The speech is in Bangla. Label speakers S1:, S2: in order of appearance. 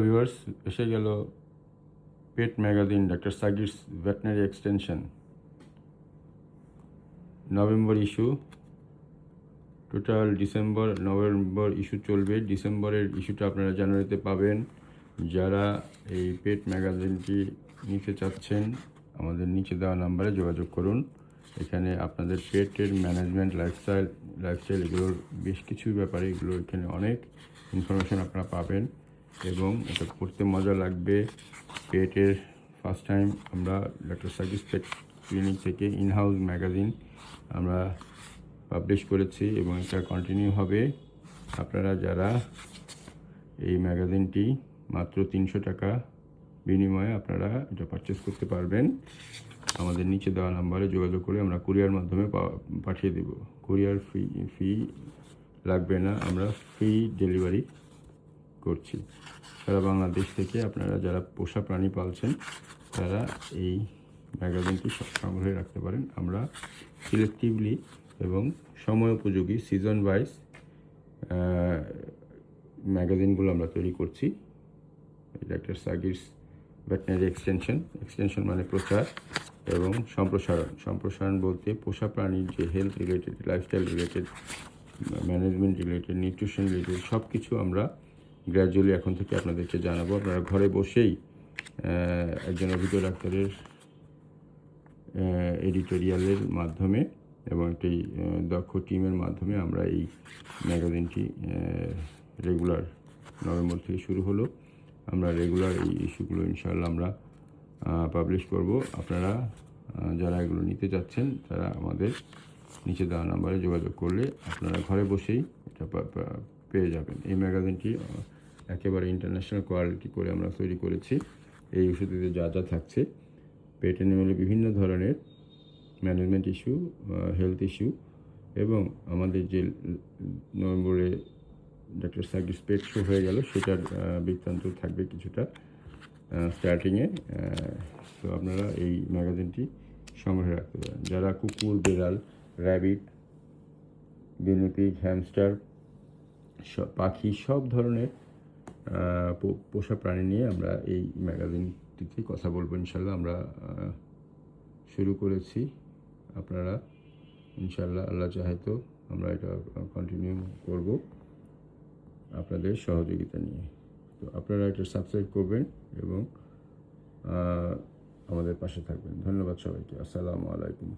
S1: ভিউয়ার্স, এসে গেল pet magazine doctor Sagir's veterinary extension November issue. Total November issue চলবে। ডিসেম্বরের ইস্যুটা আপনারা জানুয়ারিতে পাবেন। যারা এই পেট ম্যাগাজিনটি নিতে চাচ্ছেন আমাদের নিচে দেওয়া নাম্বারে যোগাযোগ করুন। এখানে আপনাদের পেটের ম্যানেজমেন্ট, লাইফস্টাইল এগুলোর বেশ কিছু ব্যাপারে এখানে অনেক ইনফরমেশন আপনারা পাবেন এবং এটা পড়তে মজা লাগবে। পেটের ফার্স্ট টাইম আমরা ডক্টর সাগিরস পেট ক্লিনিক থেকে ইনহাউস ম্যাগাজিন আমরা পাবলিশ করেছি এবং এটা কন্টিনিউ হবে। আপনারা যারা এই ম্যাগাজিনটি মাত্র 300 টাকা বিনিময়ে আপনারা এটা পারচেস করতে পারবেন। আমাদের নিচে দেওয়া নাম্বারে যোগাযোগ করে আমরা কুরিয়ার মাধ্যমে পাঠিয়ে দেব। কুরিয়ার ফি লাগবে না, আমরা ফ্রি ডেলিভারি করছি। সারা বাংলাদেশ থেকে আপনারা যারা পোষা প্রাণী পালছেন তারা এই ম্যাগাজিনটি সংগ্রহে রাখতে পারেন। আমরা সিলেক্টিভলি এবং সময় উপযোগী সিজন ওয়াইজ ম্যাগাজিনগুলো আমরা তৈরি করছি। ডক্টর সাগিরস ভেটেনারি এক্সটেনশন মানে প্রচার এবং সম্প্রসারণ বলতে পোষা প্রাণীর যে health related, lifestyle related, management related, nutrition related সব কিছু আমরা গ্র্যাজুয়ালি এখন থেকে আপনাদেরকে জানাবো। আপনারা ঘরে বসেই একজন অভিজ্ঞ ডাক্তারের এডিটোরিয়ালের মাধ্যমে এবং একটি দক্ষ টিমের মাধ্যমে আমরা এই ম্যাগাজিনটি রেগুলার নভেম্বর থেকে শুরু হলো। আমরা রেগুলার এই ইস্যুগুলো ইনশাআল্লাহ আমরা পাবলিশ করব। আপনারা যারা এগুলো নিতে চাচ্ছেন তারা আমাদের নিচে দেওয়া নাম্বারে যোগাযোগ করলে আপনারা ঘরে বসেই এটা পেয়ে যাবেন। এই ম্যাগাজিনটি একেবারে ইন্টারন্যাশনাল কোয়ালিটি করে আমরা তৈরি করেছি। এই ইস্যুটিতে যা যা থাকছে পেট অ্যানিমেলে বিভিন্ন ধরনের ম্যানেজমেন্ট ইস্যু, হেলথ ইস্যু এবং আমাদের যে নভেম্বরে ডক্টর সাগিরস পেট শো হয়ে গেল সেটার বৃত্তান্ত থাকবে কিছুটা স্টার্টিংয়ে। তো আপনারা এই ম্যাগাজিনটি সংগ্রহে রাখতে পারেন। যারা কুকুর, বেড়াল, র্যাবিট, গিনিপিগ, হ্যামস্টার, পাখি সব ধরনের পোষা প্রাণী নিয়ে আমরা এই ম্যাগাজিনটিতে কথা বলবো ইনশাল্লাহ। আমরা শুরু করেছি, আপনারা ইনশাল্লাহ আল্লাহ চাহে তো আমরা এটা কন্টিনিউ করব আপনাদের সহযোগিতা নিয়ে। তো আপনারা এটা সাবস্ক্রাইব করবেন এবং আমাদের পাশে থাকবেন। ধন্যবাদ সবাইকে। আসসালামু আলাইকুম।